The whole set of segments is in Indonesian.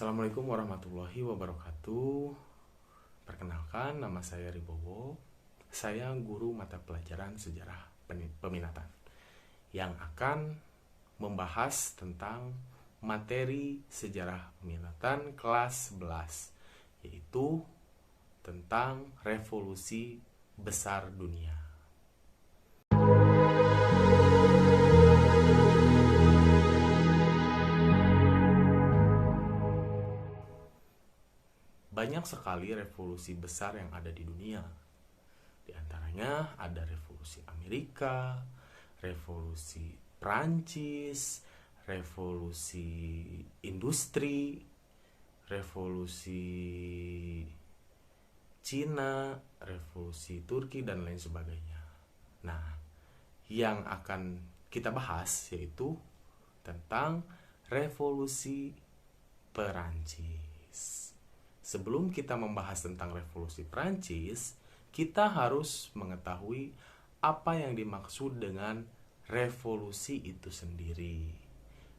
Assalamualaikum warahmatullahi wabarakatuh. Perkenalkan, nama saya Ribowo. Saya guru mata pelajaran sejarah peminatan yang akan membahas tentang materi sejarah peminatan kelas 11, yaitu tentang revolusi besar dunia. Banyak sekali revolusi besar yang ada di dunia. Di antaranya ada revolusi Amerika, revolusi Prancis, revolusi industri, revolusi Cina, revolusi Turki, dan lain sebagainya. Nah, yang akan kita bahas yaitu tentang revolusi Perancis. Sebelum kita membahas tentang revolusi Prancis, kita harus mengetahui apa yang dimaksud dengan revolusi itu sendiri.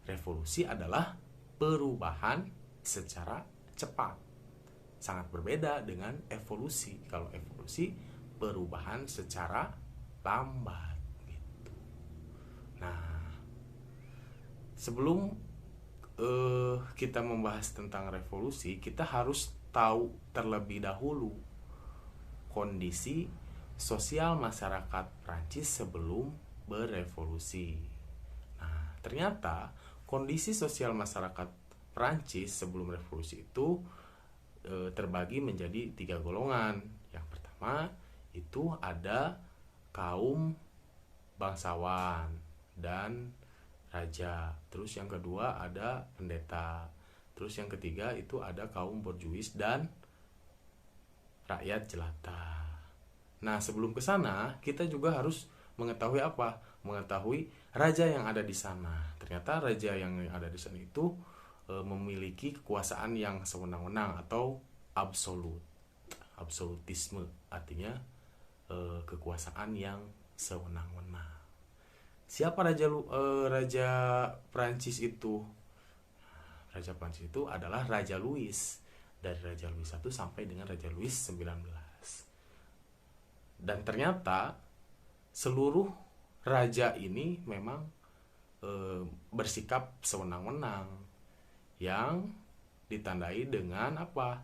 Revolusi adalah perubahan secara cepat. Sangat berbeda dengan evolusi. Kalau evolusi, perubahan secara lambat gitu. Nah, sebelum kita membahas tentang revolusi, kita harus tahu terlebih dahulu kondisi sosial masyarakat Prancis sebelum berevolusi. Nah, ternyata kondisi sosial masyarakat Prancis sebelum revolusi itu terbagi menjadi 3 golongan. Yang pertama itu ada kaum bangsawan dan raja. Terus yang kedua ada pendeta. Terus yang ketiga itu ada kaum borjuis dan rakyat jelata. Nah, sebelum ke sana kita juga harus mengetahui apa? Mengetahui raja yang ada di sana. Ternyata raja yang ada di sana itu memiliki kekuasaan yang sewenang-wenang atau absolut. Absolutisme artinya kekuasaan yang sewenang-wenang. Siapa raja Prancis itu? Raja Prancis itu adalah Raja Louis. Dari Raja Louis I sampai dengan Raja Louis XIX. Dan ternyata seluruh raja ini memang bersikap sewenang-wenang, yang ditandai dengan apa?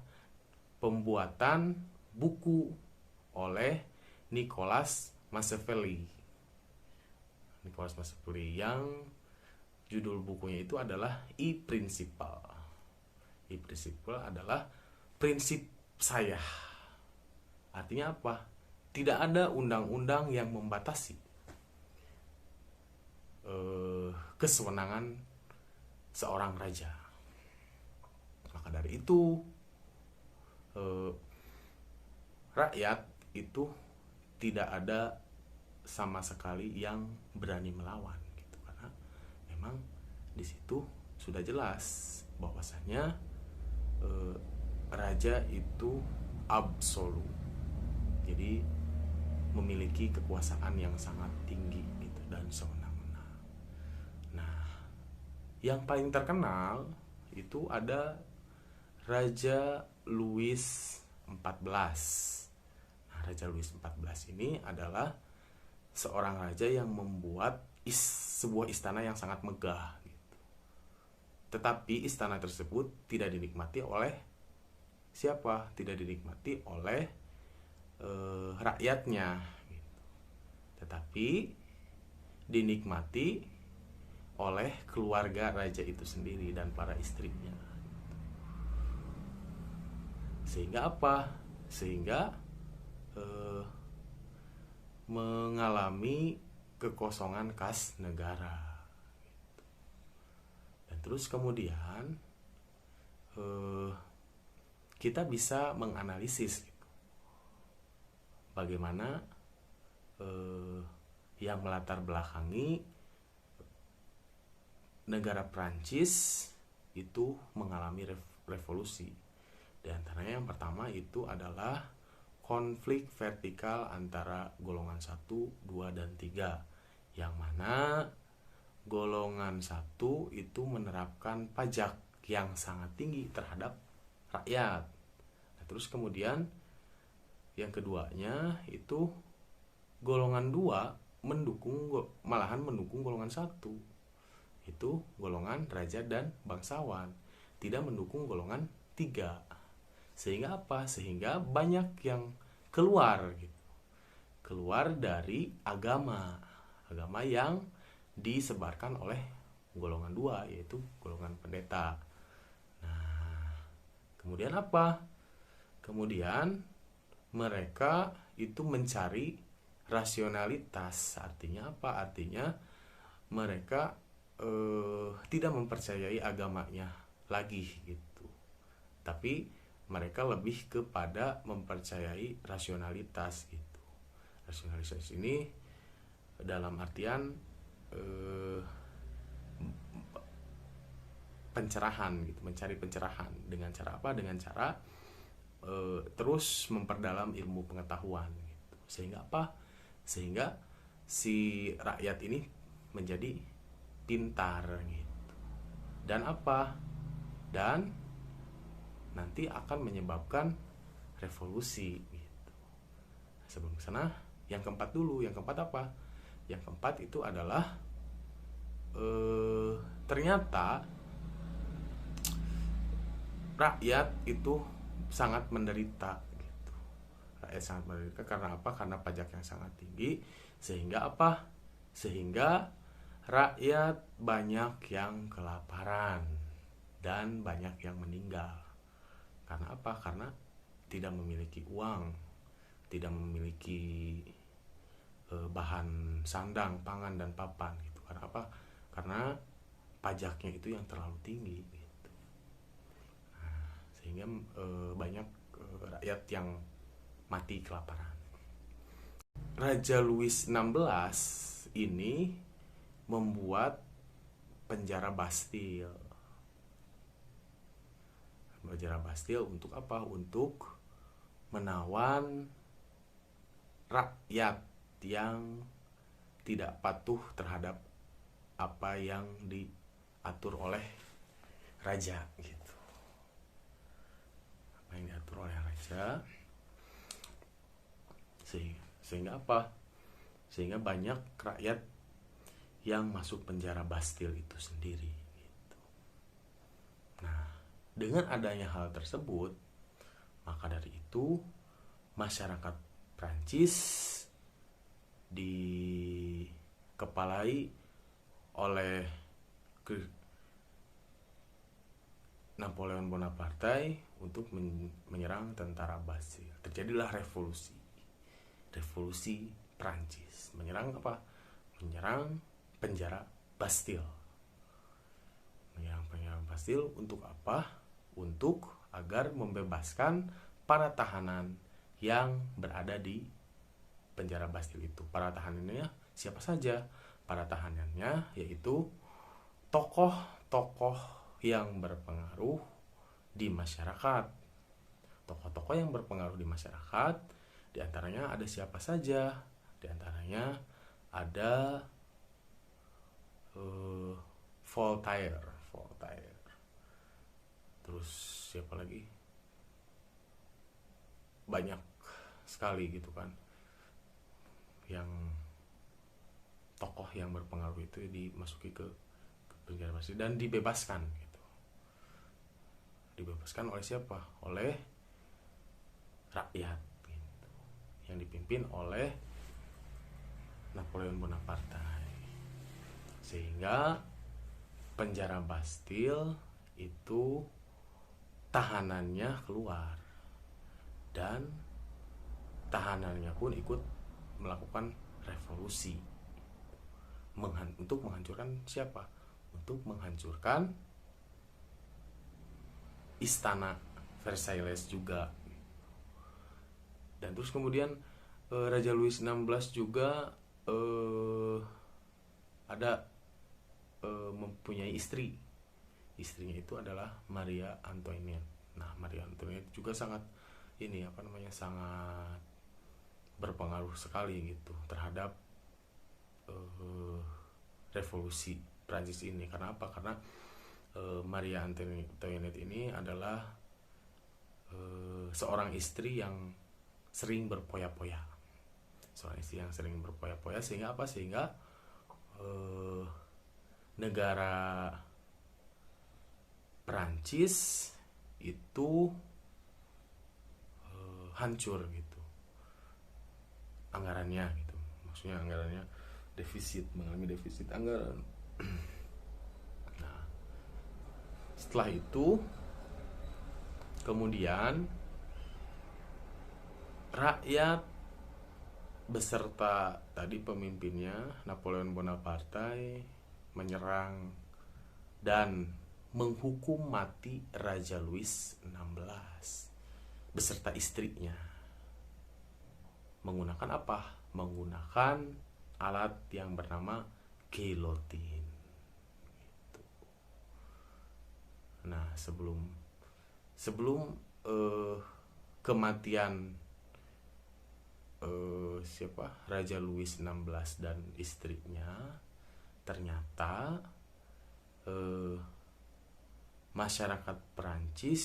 Pembuatan buku oleh Nicolas Machiavelli. Nicolas Machiavelli yang judul bukunya itu adalah I Principle. I Principle adalah prinsip saya. Artinya apa? Tidak ada undang-undang yang membatasi kesewenangan seorang raja. Maka dari itu rakyat itu tidak ada sama sekali yang berani melawan gitu, karena memang di situ sudah jelas bahwasanya raja itu absolut, jadi memiliki kekuasaan yang sangat tinggi gitu dan sewenang-wenang. Nah, yang paling terkenal itu ada Raja Louis XIV. Nah, Raja Louis XIV ini adalah seorang raja yang membuat sebuah istana yang sangat megah gitu. Tetapi istana tersebut tidak dinikmati oleh siapa? Tidak dinikmati oleh rakyatnya gitu. Tetapi dinikmati oleh keluarga raja itu sendiri dan para istrinya gitu. Sehingga apa? Sehingga mengalami kekosongan kas negara gitu. Dan terus kemudian kita bisa menganalisis gitu, bagaimana yang melatar belakangi negara Prancis itu mengalami revolusi. Di antaranya yang pertama itu adalah konflik vertikal antara golongan 1, 2, dan 3, yang mana golongan 1 itu menerapkan pajak yang sangat tinggi terhadap rakyat. Nah, terus kemudian yang keduanya itu golongan 2 malahan mendukung golongan 1, itu golongan raja dan bangsawan, tidak mendukung golongan 3. Sehingga apa? Sehingga banyak yang keluar gitu. Keluar dari agama yang disebarkan oleh golongan 2, yaitu golongan pendeta. Nah, kemudian apa? Kemudian mereka itu mencari rasionalitas. Artinya apa? Artinya mereka tidak mempercayai agamanya lagi gitu. Tapi mereka lebih kepada mempercayai rasionalitas gitu. Rasionalitas ini dalam artian pencerahan gitu, mencari pencerahan dengan cara apa? Dengan cara terus memperdalam ilmu pengetahuan gitu. Sehingga apa? Sehingga si rakyat ini menjadi pintar gitu. Dan apa? Dan nanti akan menyebabkan revolusi gitu. Sebelum ke sana, yang keempat dulu. Yang keempat apa? Yang keempat itu adalah ternyata rakyat itu sangat menderita gitu. Rakyat sangat menderita karena apa? Karena pajak yang sangat tinggi. Sehingga apa? Sehingga rakyat banyak yang kelaparan dan banyak yang meninggal. Karena apa? Karena tidak memiliki uang, tidak memiliki bahan sandang, pangan, dan papan gitu. Karena apa? Karena pajaknya itu yang terlalu tinggi gitu. Nah, sehingga banyak rakyat yang mati kelaparan. Raja Louis XVI ini membuat penjara Bastille. Penjara Bastille untuk apa? Untuk menawan rakyat yang tidak patuh terhadap apa yang diatur oleh raja gitu. Apa yang diatur oleh raja. Sehingga apa? Sehingga banyak rakyat yang masuk penjara Bastille itu sendiri gitu. Nah, dengan adanya hal tersebut, maka dari itu masyarakat Prancis dikepalai oleh Napoleon Bonaparte untuk menyerang tentara Bastille. Terjadilah revolusi Prancis. Menyerang apa? Menyerang penjara Bastille. Menyerang penjara Bastille untuk apa? Untuk agar membebaskan para tahanan yang berada di penjara Bastille itu. Para tahanannya siapa saja? Para tahanannya yaitu tokoh-tokoh yang berpengaruh di masyarakat. Tokoh-tokoh yang berpengaruh di masyarakat, di antaranya ada siapa saja? Di antaranya ada Voltaire. Terus siapa lagi? Banyak sekali gitu kan, yang tokoh yang berpengaruh itu dimasuki ke penjara Bastille dan dibebaskan gitu. Dibebaskan oleh siapa? Oleh rakyat gitu, yang dipimpin oleh Napoleon Bonaparte. Sehingga penjara Bastille itu tahanannya keluar dan tahanannya pun ikut melakukan revolusi untuk menghancurkan siapa? Untuk menghancurkan istana Versailles juga. Dan terus kemudian Raja Louis XVI juga ada mempunyai istri. Istrinya itu adalah Maria Antoinette. Nah, Maria Antoinette juga sangat sangat berpengaruh sekali gitu terhadap revolusi Prancis ini. Karena apa? Karena Maria Antoinette ini adalah seorang istri yang sering berpoya-poya. Seorang istri yang sering berpoya-poya sehingga apa? Sehingga negara Perancis itu hancur gitu anggarannya gitu. Maksudnya anggarannya mengalami defisit anggaran. Nah, setelah itu kemudian rakyat beserta tadi pemimpinnya Napoleon Bonaparte menyerang dan menghukum mati Raja Louis XVI beserta istrinya. Menggunakan apa? Menggunakan alat yang bernama guillotine. Gitu. Nah, sebelum kematian Raja Louis XVI dan istrinya, ternyata masyarakat Perancis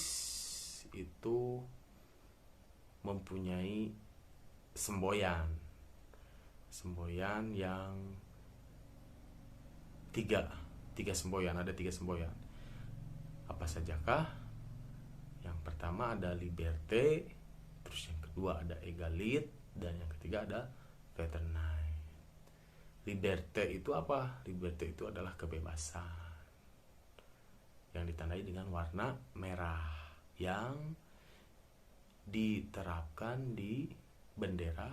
itu mempunyai semboyan yang tiga semboyan. Ada tiga semboyan. Apa sajakah? Yang pertama ada liberté, terus yang kedua ada égalité, dan yang ketiga ada fraternité. Liberté itu apa? Liberté itu adalah kebebasan yang ditandai dengan warna merah yang diterapkan di bendera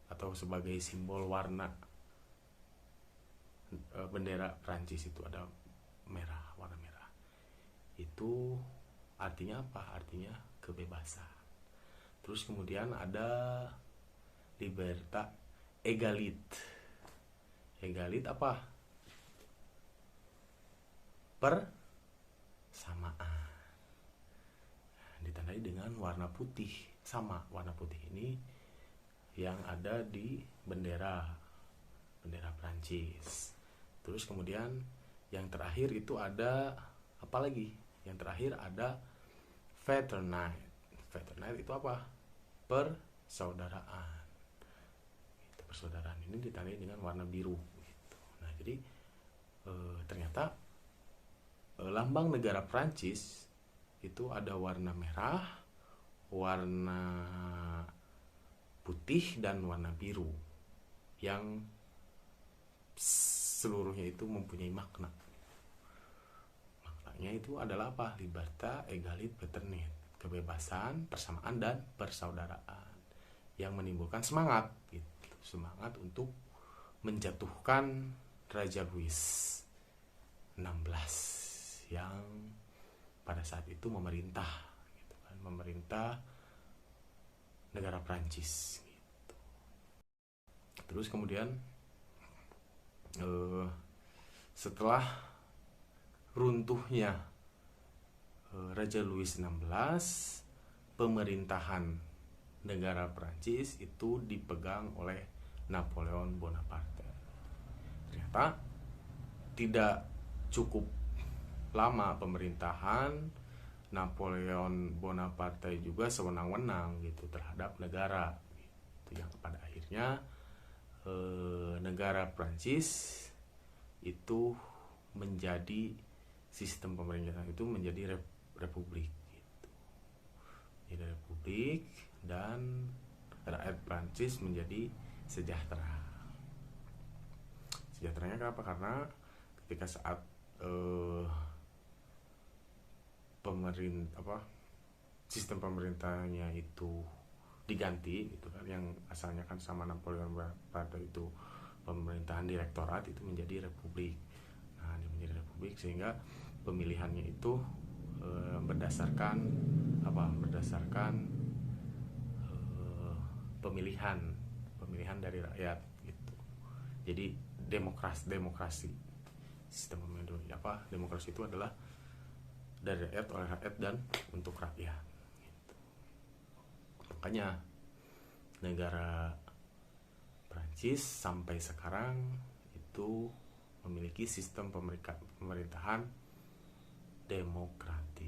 atau sebagai simbol warna bendera Prancis itu ada merah, warna merah. Itu artinya apa? Artinya kebebasan. Terus kemudian ada libertà, égalité. Égalité apa? Persamaan. Ditandai dengan warna putih. Sama warna putih ini yang ada di bendera Prancis. Terus kemudian yang terakhir itu ada apa lagi? Yang terakhir ada fraternité. Fraternité itu apa? Persaudaraan. Persaudaraan ini ditandai dengan warna biru gitu. Nah, jadi ternyata lambang negara Prancis itu ada warna merah, warna putih, dan warna biru yang seluruhnya itu mempunyai makna. Maknanya itu adalah apa? Libertà, égalité, fraternité. Kebebasan, persamaan, dan persaudaraan yang menimbulkan semangat gitu. Semangat untuk menjatuhkan Raja Louis XVI yang pada saat itu memerintah gitu kan, memerintah negara Prancis gitu. Terus kemudian setelah runtuhnya Raja Louis XVI, pemerintahan negara Prancis itu dipegang oleh Napoleon Bonaparte. Ternyata tidak cukup lama pemerintahan, Napoleon Bonaparte juga sewenang-wenang gitu terhadap negara gitu, yang pada akhirnya negara Prancis itu menjadi sistem pemerintahan itu menjadi republik gitu. Jadi republik dan rakyat Prancis menjadi sejahtera. Sejahteranya kenapa? Karena ketika saat sistem pemerintahnya itu diganti gitu kan, yang asalnya kan sama Napoleon Bonaparte itu pemerintahan direktorat, itu menjadi republik. Nah, ini menjadi republik sehingga pemilihannya itu berdasarkan pemilihan dari rakyat gitu. Jadi demokrasi sistem pemilihan demokrasi itu adalah dari rakyat, oleh rakyat, dan untuk rakyat gitu. Makanya negara Prancis sampai sekarang itu memiliki sistem pemerintahan demokratis.